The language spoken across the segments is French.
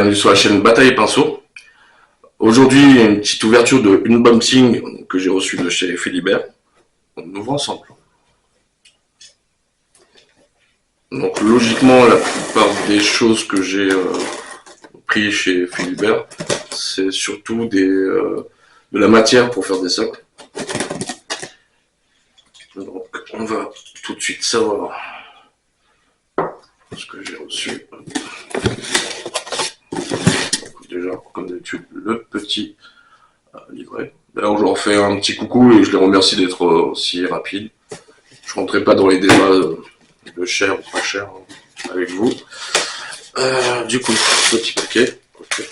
bienvenue sur la chaîne Bataille et Pinceau. Aujourd'hui, une petite ouverture de unboxing que j'ai reçue de chez Philibert. On ouvre ensemble. Donc logiquement, la plupart des choses que j'ai pris chez Philibert, c'est surtout de la matière pour faire des socles. Donc on va tout de suite savoir ce que j'ai reçu. Déjà, comme d'habitude, le petit livret. D'ailleurs, je leur fais un petit coucou et je les remercie d'être aussi rapides. Je ne rentrerai pas dans les débats de cher ou pas cher avec vous. Du coup, petit paquet. Okay.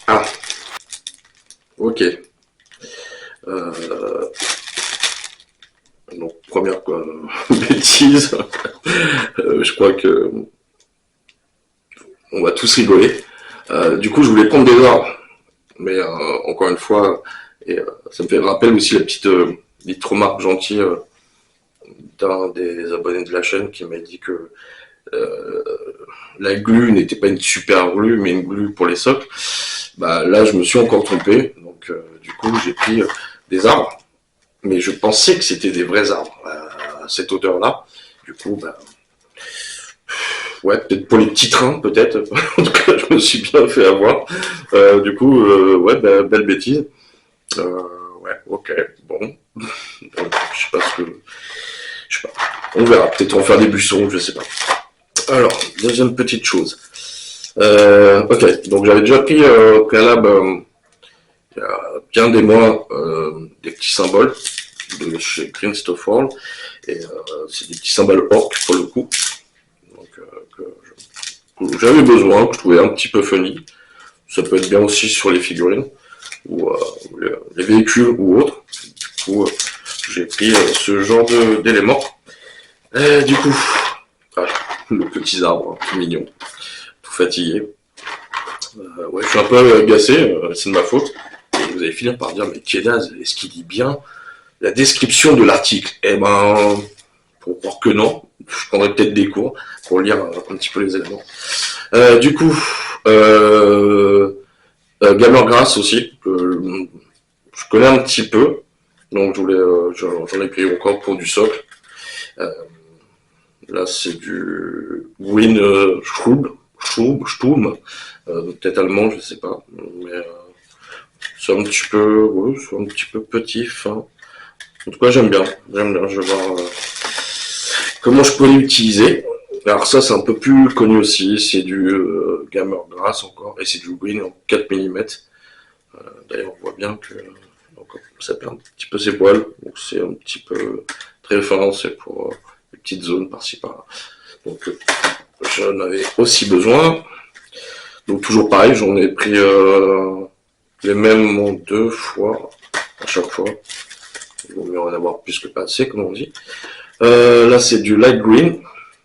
Ah, ok. Donc, première bêtise, je crois que on va tous rigoler. Du coup, je voulais prendre des arbres, mais encore une fois, et ça me fait rappel aussi la petite remarque gentille d'un des abonnés de la chaîne qui m'a dit que la glue n'était pas une super glue, mais une glue pour les socles. Bah, là, je me suis encore trompé, donc du coup, j'ai pris des arbres, mais je pensais que c'était des vrais arbres à cette hauteur-là. Du coup, bah, ouais, peut-être pour les petits trains, peut-être. En tout cas, je me suis bien fait avoir. Du coup, ouais, bah, belle bêtise. Ouais, ok, bon. Donc, je sais pas ce que... Je sais pas. On verra. Peut-être on va faire des buissons, je sais pas. Alors, deuxième petite chose. Ok, donc j'avais déjà pris au préalable, il y a bien des mois, des petits symboles de chez Green Stuff World. Et c'est des petits symboles orques pour le coup. Donc, que j'avais besoin, que je trouvais un petit peu funny. Ça peut être bien aussi sur les figurines, ou les véhicules ou autres. Du coup, j'ai pris ce genre d'éléments. Du coup, voilà, le petit arbre, tout mignon, tout fatigué. Ouais, je suis un peu agacé, c'est de ma faute. Et vous allez finir par dire, mais Kiedaz, est-ce qu'il dit bien la description de l'article? Eh ben, pour croire que non, je prendrai peut-être des cours pour lire un petit peu les éléments. Du coup, Gamer Grass aussi, que je connais un petit peu, donc j'en ai pris encore pour du socle. Là, c'est du Green Sturm, peut-être allemand, je sais pas, mais c'est un petit peu, ouais, c'est un petit peu petit, fin. En tout cas, j'aime bien, je vais voir comment je peux l'utiliser. Alors ça, c'est un peu plus connu aussi, c'est du Gamer Grass encore, et c'est du Green en 4 mm. D'ailleurs, on voit bien que ça perd un petit peu ses poils, donc c'est un petit peu très fin, c'est pour les petites zones par-ci par-là. Donc j'en avais aussi besoin. Donc toujours pareil, j'en ai pris les mêmes en 2 fois, à chaque fois. Il vaut mieux en avoir plus que pas assez, comme on dit. Là, c'est du light green,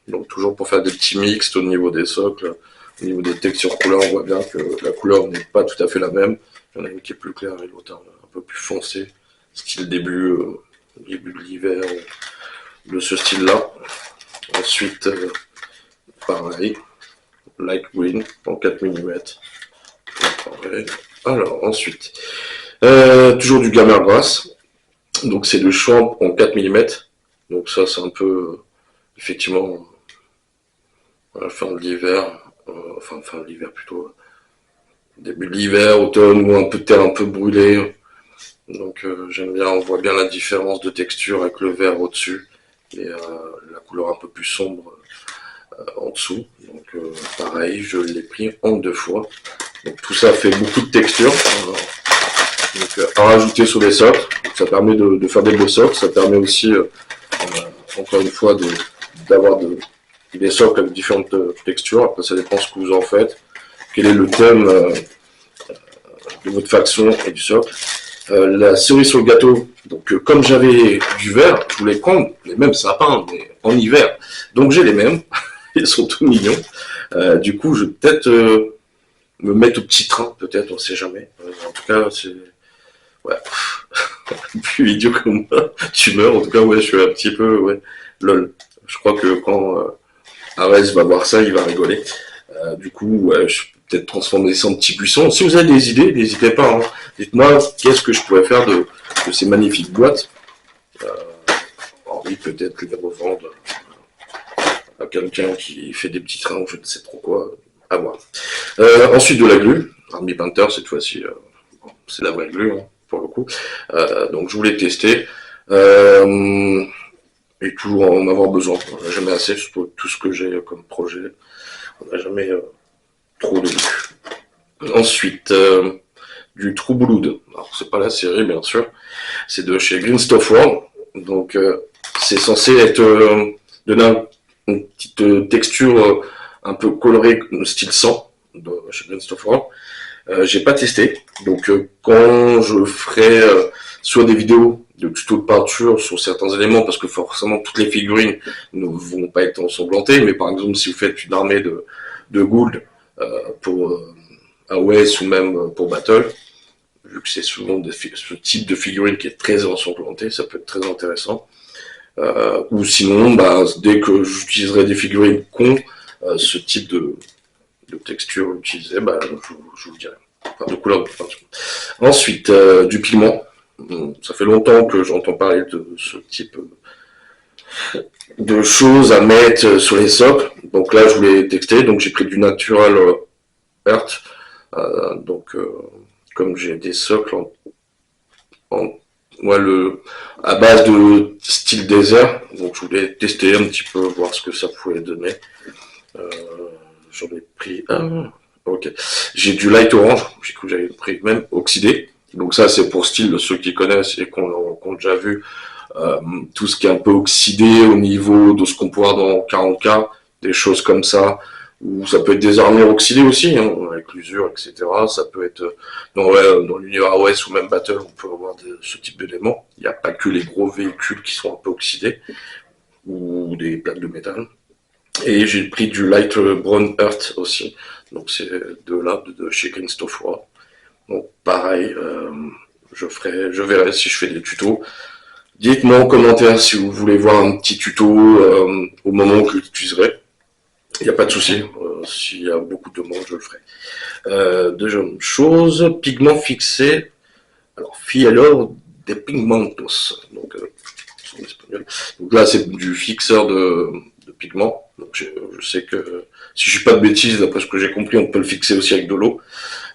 donc toujours pour faire des petits mixtes au niveau des socles, au niveau des textures couleurs, on voit bien que la couleur n'est pas tout à fait la même. Il y en a une qui est plus claire et l'autre un peu plus foncé, style début de l'hiver, de ce style-là. Ensuite, pareil, light green en 4 mm. Pareil. Alors, ensuite, toujours du Gamer Grass. Donc, c'est du champ en 4 mm. Donc, ça, c'est un peu, effectivement, fin de l'hiver, fin de l'hiver plutôt, début de l'hiver, automne, ou un peu de terre un peu brûlée. Donc, j'aime bien, on voit bien la différence de texture avec le vert au-dessus et la couleur un peu plus sombre en dessous. Donc pareil, je l'ai pris en 2 fois. Donc tout ça fait beaucoup de texture. Donc à rajouter sur les socles, ça permet de faire des beaux socles. Ça permet aussi, encore une fois, d'avoir des socles avec différentes textures. Après ça dépend ce que vous en faites. Quel est le thème de votre faction et du socle. La cerise sur le gâteau, donc comme j'avais du vert, je voulais prendre les mêmes sapins, mais en hiver. Donc j'ai les mêmes, ils sont tout mignons. Du coup, je vais peut-être me mettre au petit train, peut-être, on sait jamais. En tout cas, c'est... Ouais, plus idiot que moi, tu meurs. En tout cas, ouais, je suis un petit peu... Ouais, lol. Je crois que quand Arès va voir ça, il va rigoler. Du coup, ouais, je peux peut-être transformer ça en petit buisson. Si vous avez des idées, n'hésitez pas. Hein. Dites-moi qu'est-ce que je pourrais faire de ces magnifiques boîtes. Oui, peut-être les revendre à quelqu'un qui fait des petits trains ou je ne sais trop quoi. À voir. Ensuite, de la glu. Army Painter, cette fois-ci, c'est la vraie glu, hein, pour le coup. Donc, je voulais tester. Et toujours en avoir besoin. On n'a jamais assez, surtout tout ce que j'ai comme projet. On n'a jamais trop de glu. Ensuite, du True Blood. Alors, c'est pas la série, bien sûr. C'est de chez Green Stuff World. Donc, c'est censé être donner une petite texture un peu colorée, style sang, de chez Green Stuff World. J'ai pas testé. Donc, quand je ferai soit des vidéos de tutos de peinture sur certains éléments, parce que forcément toutes les figurines ne vont pas être ensanglantées, mais par exemple si vous faites une armée de Gould pour AOS ou même pour Battle, vu que c'est souvent ce type de figurine qui est très ensanglanté, ça peut être très intéressant. Ou sinon, bah, dès que j'utiliserai des figurines cons, ce type de texture utilisée, bah, je vous dirai. Enfin, de couleur de peinture. Ensuite, du pigment. Ça fait longtemps que j'entends parler de ce type de choses à mettre sur les socles. Donc là, je voulais tester. Donc j'ai pris du Natural Earth. Comme j'ai des socles à base de style désert, donc je voulais tester un petit peu, voir ce que ça pouvait donner. J'en ai pris un. Ok. J'ai du light orange. J'ai cru que j'avais pris même oxydé. Donc ça, c'est pour style, ceux qui connaissent et qui ont déjà vu tout ce qui est un peu oxydé au niveau de ce qu'on peut voir dans 40K, des choses comme ça, ou ça peut être des armures oxydées aussi, hein, avec l'usure, etc. Ça peut être dans l'univers AOS ou même Battle, on peut avoir ce type d'éléments. Il n'y a pas que les gros véhicules qui sont un peu oxydés, ou des plaques de métal. Et j'ai pris du Light Brown Earth aussi, donc c'est de chez Green Stuff World. Donc pareil, je verrai si je fais des tutos. Dites-moi en commentaire si vous voulez voir un petit tuto au moment où je l'utiliserai. Il n'y a pas de souci, s'il y a beaucoup de monde, je le ferai. Deuxième chose, pigments fixés. Alors, Fielor de Pigmentos. Donc, en espagnol. Donc là, c'est du fixeur de pigments. Donc je sais que, si je ne dis pas de bêtises, d'après ce que j'ai compris, on peut le fixer aussi avec de l'eau.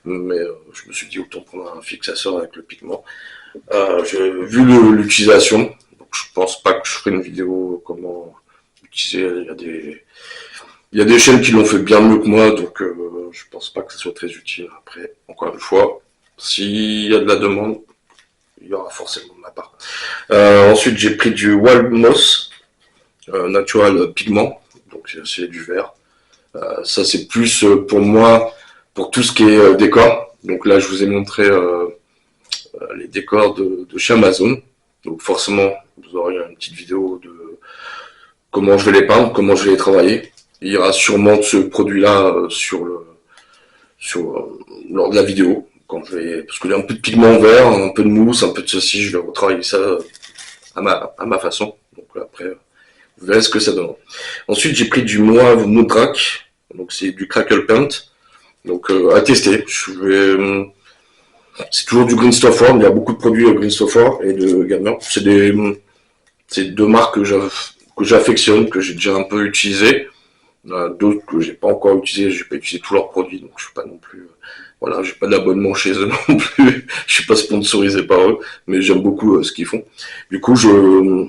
Mais je me suis dit autant prendre un fixateur avec le pigment. J'ai vu l'utilisation, donc je pense pas que je ferai une vidéo comment utiliser. Il y a des chaînes qui l'ont fait bien mieux que moi, donc je pense pas que ce soit très utile. Après, encore une fois, s'il y a de la demande, il y aura forcément de ma part. Ensuite, j'ai pris du Wild Moss Natural Pigment, donc c'est du vert. Ça, c'est plus pour moi, pour tout ce qui est décor. Donc là, je vous ai montré les décors de chez Amazon. Donc forcément, vous aurez une petite vidéo de comment je vais les peindre, comment je vais les travailler. Il y aura sûrement ce produit-là lors de la vidéo. Parce qu'il y a un peu de pigment vert, un peu de mousse, un peu de ceci, je vais retravailler ça à ma façon. Donc après, vous verrez ce que ça donne. Ensuite, j'ai pris du Moave Moodrak. Donc c'est du Crackle Paint. Donc à tester. C'est toujours du Green Stuff World. Il y a beaucoup de produits Green Stuff World et de Gamer. C'est deux marques que j'affectionne, que j'ai déjà un peu utilisé. D'autres que j'ai pas encore utilisé, j'ai pas utilisé tous leurs produits, donc je suis pas non plus, voilà, j'ai pas d'abonnement chez eux non plus, je suis pas sponsorisé par eux, mais j'aime beaucoup ce qu'ils font. Du coup,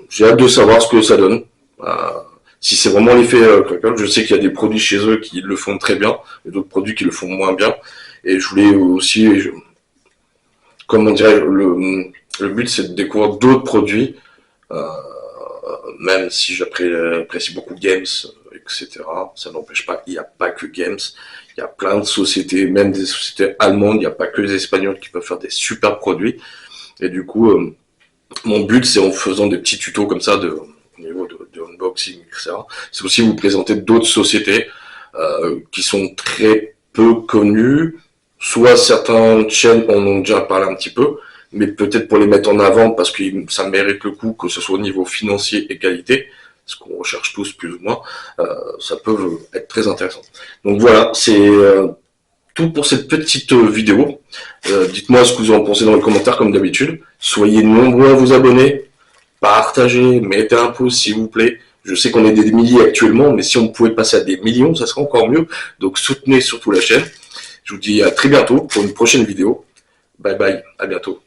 j'ai hâte de savoir ce que ça donne. Si c'est vraiment l'effet Crackle, je sais qu'il y a des produits chez eux qui le font très bien, et d'autres produits qui le font moins bien. Et je voulais aussi, comment dirais le but c'est de découvrir d'autres produits, même si j'apprécie beaucoup Games, etc. Ça n'empêche pas, il n'y a pas que Games, il y a plein de sociétés, même des sociétés allemandes, il n'y a pas que les Espagnols qui peuvent faire des super produits. Et du coup, mon but c'est en faisant des petits tutos comme ça au niveau de unboxing, etc. C'est aussi vous présenter d'autres sociétés qui sont très peu connues. Soit certaines chaînes en ont déjà parlé un petit peu, mais peut-être pour les mettre en avant parce que ça mérite le coup, que ce soit au niveau financier et qualité, ce qu'on recherche tous plus ou moins, ça peut être très intéressant. Donc voilà, c'est tout pour cette petite vidéo. Dites-moi ce que vous en pensez dans les commentaires comme d'habitude. Soyez nombreux à vous abonner, partagez, mettez un pouce s'il vous plaît. Je sais qu'on est des milliers actuellement, mais si on pouvait passer à des millions, ça serait encore mieux. Donc soutenez surtout la chaîne. Je vous dis à très bientôt pour une prochaine vidéo. Bye bye, à bientôt.